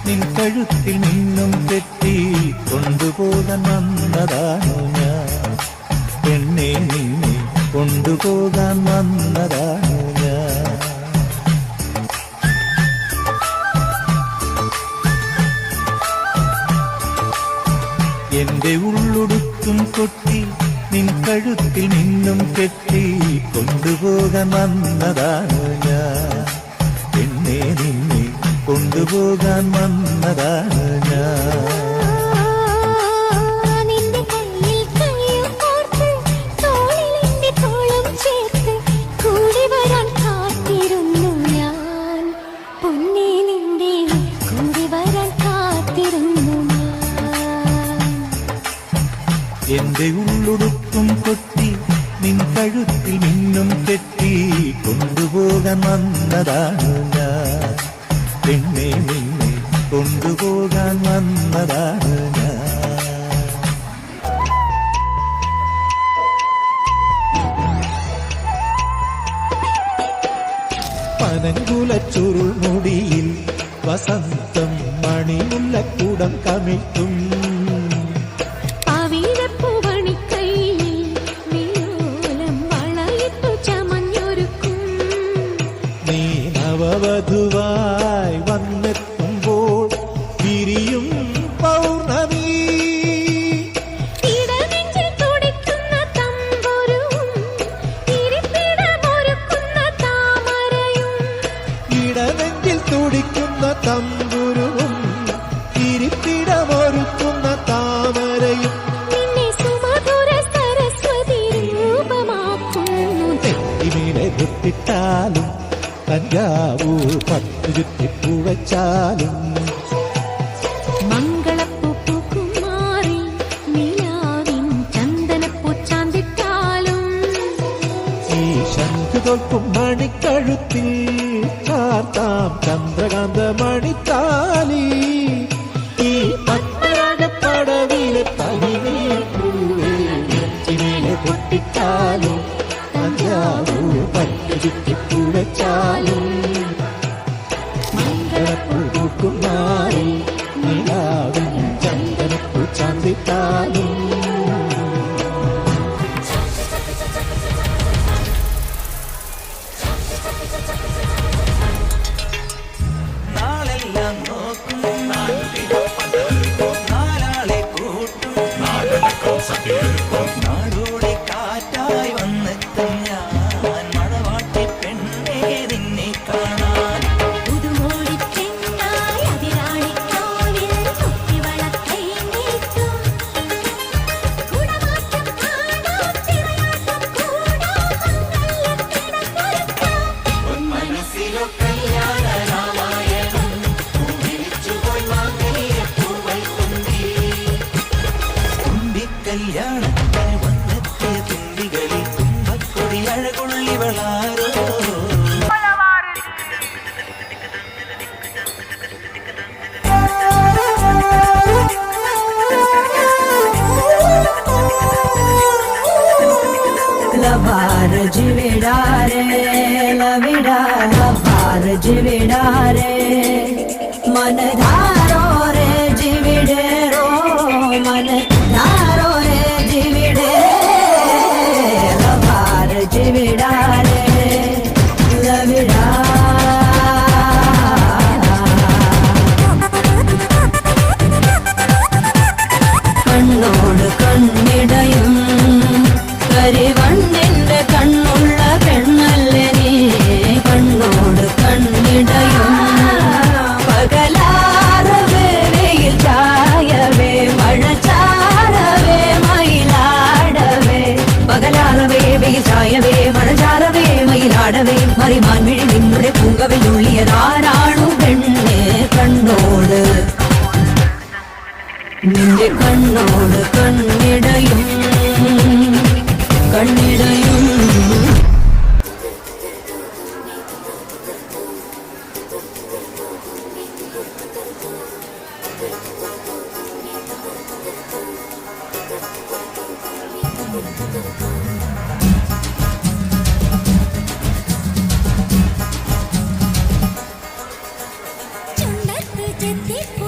നിൻ കഴുത്തിൽ നിന്നും തെറ്റി കൊണ്ടുപോകാൻ വന്നതാണോ ഞാൻ? പെണ്ണെ നിന്നെ കൊണ്ടുപോകാൻ വന്നതാണോ ഞാൻ? എന്റെ ഉള്ളുടുക്കും കൊട്ടി നിൻ കഴുത്തിൽ നിന്നും കെട്ടി കൊണ്ടുപോകാൻ വന്നതാണോ ഞാൻ? പെണ്ണെ നിന്നെ കൊണ്ടുപോകാൻ വന്നതാണ് ഞാൻ. എന്റെ ഉള്ളുടുക്കും കൊട്ടി നിൻ കഴുത്തിൽ നിന്നും കെട്ടി കൊണ്ടുപോകാൻ വന്നതാണ് ഞാൻ. പെണ്ണെ നിന്നെ കൊണ്ടുപോകാൻ വന്നതാണ് ഞാൻ. പനങ്കുലച്ചുരുൾ മുടിയിൽ വസന്തം മണിമുല്ലക്കൂടം കമിഴ്ത്തും വധുവായി വന്നെത്തുമ്പോൾ വിരിയും പൗർണമി. ഇടനെഞ്ചിൽ തുടിക്കുന്ന തമ്പുരുവും ഇരിപ്പിടമൊരുക്കുന്ന താമരയും. ഇടനെഞ്ചിൽ തുടിക്കുന്ന തമ്പുരുവും ഇരിപ്പിടമൊരുക്കുന്ന താമരയും. നിന്നെ സുമധുര സരസ്വതി രൂപമാക്കുന്നു. തെറ്റിമീനെ കുത്തിട്ടാലും തഞ്ചാവൂർ പത്തു ചുറ്റിപ്പുവച്ചാലും മംഗളപ്പൂക്കുമാറി നിലാവിൻ ചന്ദനപ്പൂച്ചാന്തിട്ടാലും ഈ ശംഖു തോൽക്കും മണിക്കഴുത്തിൽ ചാർത്താം ചന്ദ്രകാന്ത മണിത്താലി. ഈ പത്മരാഗപ്പടവിലെ തനിമേലെ പൊട്ടിച്ചാലും തഞ്ചാവൂർ പത്തു ചുറ്റിപ്പുവച്ചാലും മംഗളപ്പൂക്കുമാറി നിലാവിൻ ചന്ദനപ്പൂച്ചാന്തിട്ടാലും. നാളെല്ലാം നോക്കും നാലാളെ കൂട്ടും നാടോടെ കാറ്റായി വന്നെത്തും ഞാൻ. മണവാട്ടി പെണ്ണേ നിന്നെ കാണാൻ പുതുമോടിച്ചെന്നായി അതിരാണിക്കോവിൽ കുത്തിവളക്കൈ നീട്ടും. കുടമാറ്റം കാണാം തിരയാട്ടം കൂടാം മംഗല്യത്തിടക്കൊരുക്കാം. മനസ്സിലോ കല്യാണ രാമായണം വിളിച്ചുപോയി മാംഗല്യപ്പൂവൈ കുന്തി. കുന്തിക്കല്യാണത്തിന് വന്നെത്തിയ തുമ്പികളിൽ തുമ്പക്കൊടി അഴകൊള്ളിവളാരോ. लबार जिविडारे लविडा लबार जिविडारे मन धारो रे जिविडेरो मन धारो रे जिविडे लबार जिविडारे लविडा കണ്ണോട് കണ്ണിടയും കരിവണ്ണിന്റെ കണ്ണുള്ള പെണ്ണല്ലേ നീ. കണ്ണോട് കണ്ണിടയും പകലാറവേ വെയിൽ ചായവേ മഴ ചാരവേ മയിലാടവേ. പകലാറവേ വെയിൽ ചായവേ മഴ ചാരവേ മയിലാടവേ. മറിമാൻ വിഴി നിന്നുടെ പൂങ്കവിൽ ഉള്ളിയതാരാണു പെണ്ണെ കണ്ണോട്. നിന്റെ കണ്ണോട് കണ്ണിടയും കണ്ണിടയും. ചുണ്ടത്ത് ചെത്തിപ്പൂ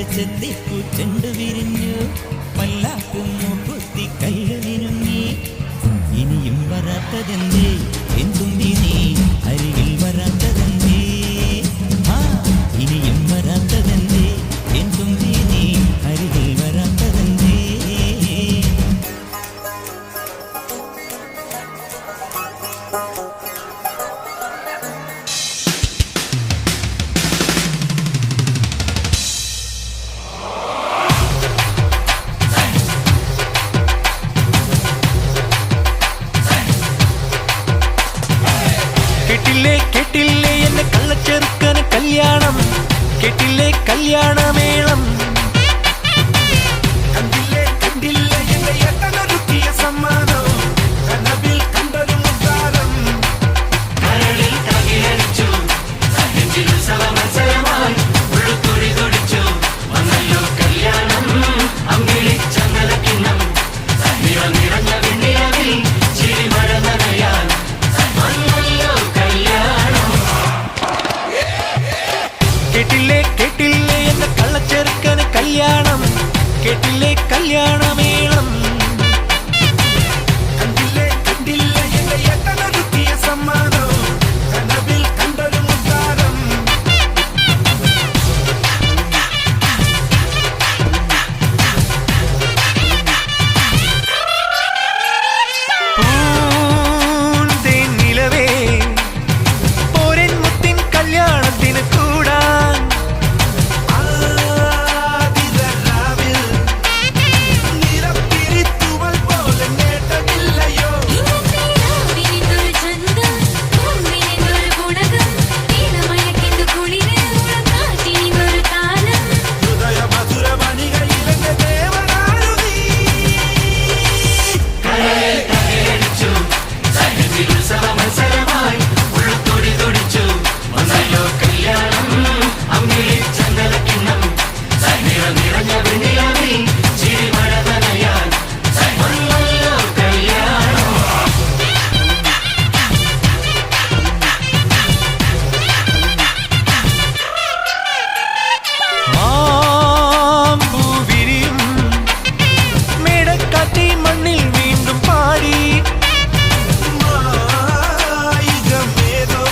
ചെത്തിപ്പൂ ചെണ്ടു വിരിഞ്ഞു പല്ലാക്കും മൂക്കുത്തി കൈകളിരുങ്ങി ഇനിയും വരാത്തതെന്തേ എന്തുമ്പി നീ അരികിൽ വരാത്തതെന്തേ ഇനിയും വരാത്തതെന്തേ എന്തുമ്പി നീ അരികിൽ വരാത്തതെന്തേ കേട്ടില്ലേ കേട്ടില്ലേ എന്നെ കള്ളച്ചെറുക്കന് കല്യാണം കേട്ടില്ലേ കല്യാണമേളം കണ്ടില്ലേ കണ്ടില്ലേ എന്റെ ഏട്ടനൊരുക്കിയ സമ്മാനം കനവിൽ കണ്ടൊരു മുത്താരം കരളിൽ കകിലടിച്ചു നെഞ്ചിൽ ഉത്സവ മത്സരമായി ഉള്ളുത്തൊടി തൊടിച്ചു വന്നല്ലോ കല്യാണം അമ്പിളി ചന്ദനക്കിണ്ണം നിറഞ്ഞ വെണ്ണിലവിൽ ചിരിമഴ നനയാൻ വന്നല്ലോ കല്യാണം കേട്ടില്ലേ കേട്ടില്ലേ എന്നെ കള്ളച്ചെറുക്കന് കല്യാണം കേട്ടില്ലേ കല്യാണമേളം കണ്ടില്ലേ കണ്ടില്ലേ എന്റെ ഏട്ടനൊരുക്കിയ സമ്മാനം കനവിൽ കണ്ടൊരു മുത്താരം പൂന്തേൻ നിലവേ പോരൻ മുത്തിൻ കല്യാണത്തിന് കൂടാൻ ആതിരരാവിൽ നിറപ്പിരിത്തുവൽ പോലെ നേട്ടമില്ലയോ ഇന്നത്തെ രാവിനിതൊരു ചന്തം പൂവിനിതൊരു ഗുണകം നീലമഴയ്ക്കെന്തു കുളിര് ഉളക്കാറ്റിനിതൊരു താലം ഹൃദയ മധുര മണികയിലെന്റെ ദേവനാരു നീ കരളിൽ കകിലടിച്ചു നെഞ്ചിൽ ഉത്സവ മത്സരമായി ഉള്ളുത്തൊടി തൊടിച്ചു വന്നല്ലോ കല്യാണം അമ്പിളി ചന്ദനക്കിണ്ണം നിറഞ്ഞ വെണ്ണിലവിൽ ചിരിമഴ നനയാൻ വന്നല്ലോ കല്യാണം മാമ്പൂ വിരിയും മേടക്കാറ്റി മണ്ണിൽ വീണ്ടും പാടി മായികമേതോ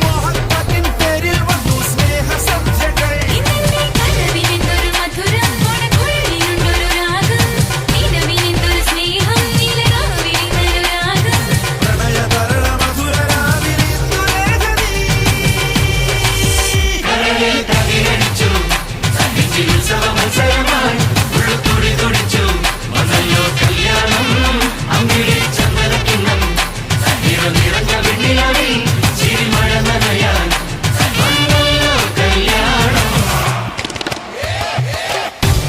മോഹപ്പാട്ടിൻ പേരിൽ വന്നു സ്നേഹസന്ധ്യകൾ ഇന്നത്തെ കനവിനിതൊരു മധുരം ഓണക്കുഴലിനുണ്ടൊരു രാഗം നിലവിനിതൊരു സ്നേഹം നീലരാവിനിതൊരു രാഗം പ്രണയതരള മധുരരാവിലിന്നു രേഖനീ കരളിൽ കകിലടിച്ചു നെഞ്ചിൽ ഉത്സവ മത്സരമായി ഉള്ളുത്തൊടി തൊടിച്ചു വന്നല്ലോ കല്യാണം അമ്പിളി ചന്ദനക്കിണ്ണം നിറഞ്ഞ വെണ്ണിലവിൽ ചിരിമഴ നനയാൻ വന്നല്ലോ കല്യാണം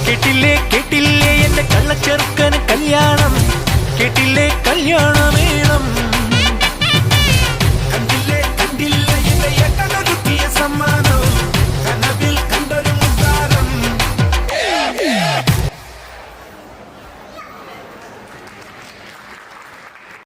കേട്ടില്ലേ കേട്ടില്ലേ എന്റെ കള്ളച്ചെറുക്കന് കല്യാണം കേട്ടില്ലേ കല്യാണമേളം